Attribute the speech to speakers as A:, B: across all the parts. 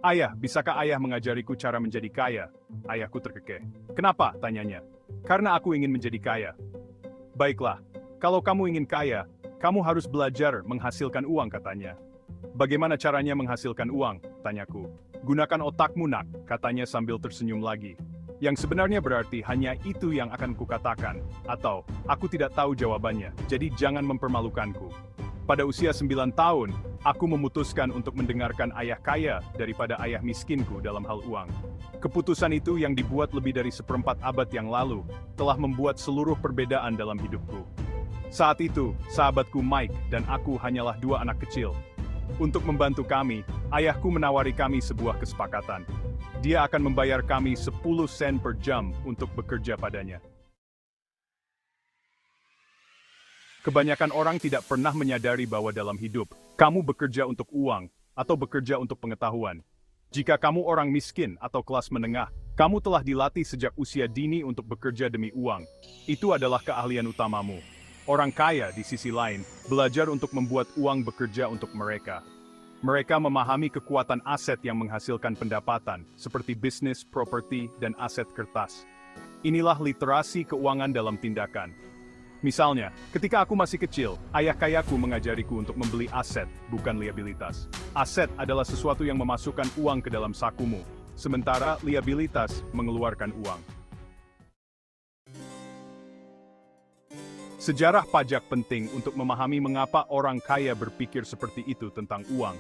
A: Ayah, bisakah ayah mengajariku cara menjadi kaya? Ayahku terkekeh. Kenapa? Tanyanya. Karena aku ingin menjadi kaya. Baiklah, kalau kamu ingin kaya, kamu harus belajar menghasilkan uang, katanya. Bagaimana caranya menghasilkan uang? Tanyaku. Gunakan otakmu, nak, katanya sambil tersenyum lagi. Yang sebenarnya berarti hanya itu yang akan kukatakan, atau aku tidak tahu jawabannya, jadi jangan mempermalukanku. Pada usia 9 tahun, aku memutuskan untuk mendengarkan ayah kaya daripada ayah miskinku dalam hal uang. Keputusan itu yang dibuat lebih dari seperempat abad yang lalu, telah membuat seluruh perbedaan dalam hidupku. Saat itu, sahabatku Mike dan aku hanyalah dua anak kecil. Untuk membantu kami, ayahku menawari kami sebuah kesepakatan. Dia akan membayar kami 10 sen per jam untuk bekerja padanya. Kebanyakan orang tidak pernah menyadari bahwa dalam hidup, kamu bekerja untuk uang, atau bekerja untuk pengetahuan. Jika kamu orang miskin atau kelas menengah, kamu telah dilatih sejak usia dini untuk bekerja demi uang. Itu adalah keahlian utamamu. Orang kaya, di sisi lain, belajar untuk membuat uang bekerja untuk mereka. Mereka memahami kekuatan aset yang menghasilkan pendapatan, seperti bisnis, properti, dan aset kertas. Inilah literasi keuangan dalam tindakan. Misalnya, ketika aku masih kecil, ayah kayaku mengajariku untuk membeli aset, bukan liabilitas. Aset adalah sesuatu yang memasukkan uang ke dalam sakumu, sementara liabilitas mengeluarkan uang. Sejarah pajak penting untuk memahami mengapa orang kaya berpikir seperti itu tentang uang.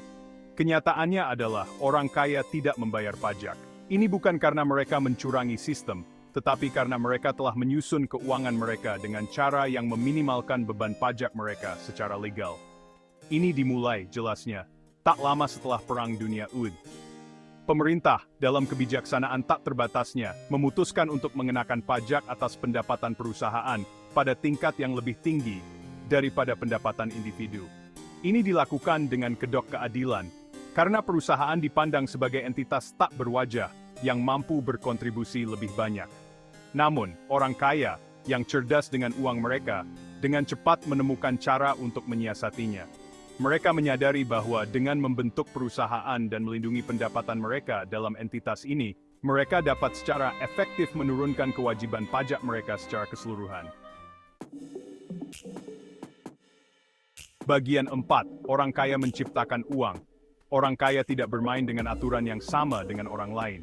A: Kenyataannya adalah orang kaya tidak membayar pajak. Ini bukan karena mereka mencurangi sistem, tetapi karena mereka telah menyusun keuangan mereka dengan cara yang meminimalkan beban pajak mereka secara legal. Ini dimulai, jelasnya, tak lama setelah Perang Dunia Ud. Pemerintah, dalam kebijaksanaan tak terbatasnya, memutuskan untuk mengenakan pajak atas pendapatan perusahaan pada tingkat yang lebih tinggi daripada pendapatan individu. Ini dilakukan dengan kedok keadilan, karena perusahaan dipandang sebagai entitas tak berwajah yang mampu berkontribusi lebih banyak. Namun, orang kaya yang cerdas dengan uang mereka, dengan cepat menemukan cara untuk menyiasatinya. Mereka menyadari bahwa dengan membentuk perusahaan dan melindungi pendapatan mereka dalam entitas ini, mereka dapat secara efektif menurunkan kewajiban pajak mereka secara keseluruhan. Bagian 4. Orang kaya menciptakan uang. Orang kaya tidak bermain dengan aturan yang sama dengan orang lain.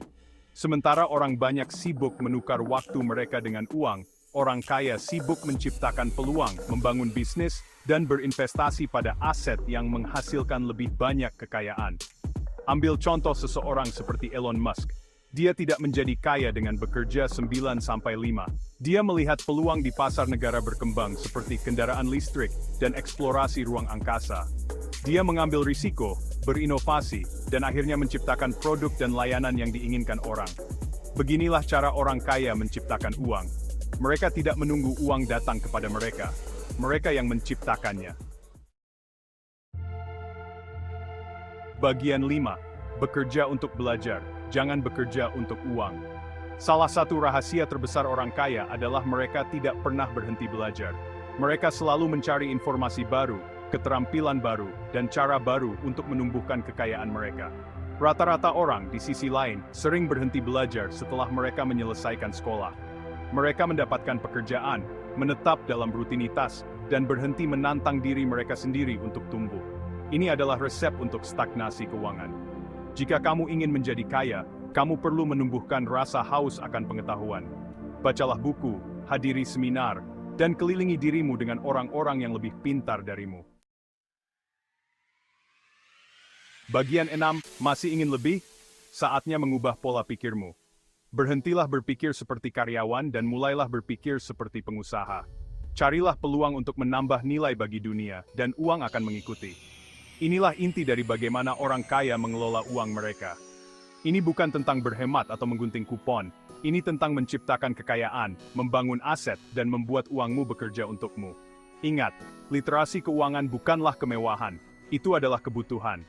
A: Sementara orang banyak sibuk menukar waktu mereka dengan uang, orang kaya sibuk menciptakan peluang, membangun bisnis, dan berinvestasi pada aset yang menghasilkan lebih banyak kekayaan. Ambil contoh seseorang seperti Elon Musk. Dia tidak menjadi kaya dengan bekerja 9-5. Dia melihat peluang di pasar negara berkembang seperti kendaraan listrik dan eksplorasi ruang angkasa. Dia mengambil risiko, berinovasi, dan akhirnya menciptakan produk dan layanan yang diinginkan orang. Beginilah cara orang kaya menciptakan uang. Mereka tidak menunggu uang datang kepada mereka. Mereka yang menciptakannya. Bagian 5. Bekerja untuk belajar, jangan bekerja untuk uang. Salah satu rahasia terbesar orang kaya adalah mereka tidak pernah berhenti belajar. Mereka selalu mencari informasi baru, keterampilan baru, dan cara baru untuk menumbuhkan kekayaan mereka. Rata-rata orang, di sisi lain, sering berhenti belajar setelah mereka menyelesaikan sekolah. Mereka mendapatkan pekerjaan, menetap dalam rutinitas, dan berhenti menantang diri mereka sendiri untuk tumbuh. Ini adalah resep untuk stagnasi keuangan. Jika kamu ingin menjadi kaya, kamu perlu menumbuhkan rasa haus akan pengetahuan. Bacalah buku, hadiri seminar, dan kelilingi dirimu dengan orang-orang yang lebih pintar darimu. Bagian 6, masih ingin lebih? Saatnya mengubah pola pikirmu. Berhentilah berpikir seperti karyawan dan mulailah berpikir seperti pengusaha. Carilah peluang untuk menambah nilai bagi dunia, dan uang akan mengikuti. Inilah inti dari bagaimana orang kaya mengelola uang mereka. Ini bukan tentang berhemat atau menggunting kupon. Ini tentang menciptakan kekayaan, membangun aset, dan membuat uangmu bekerja untukmu. Ingat, literasi keuangan bukanlah kemewahan. Itu adalah kebutuhan.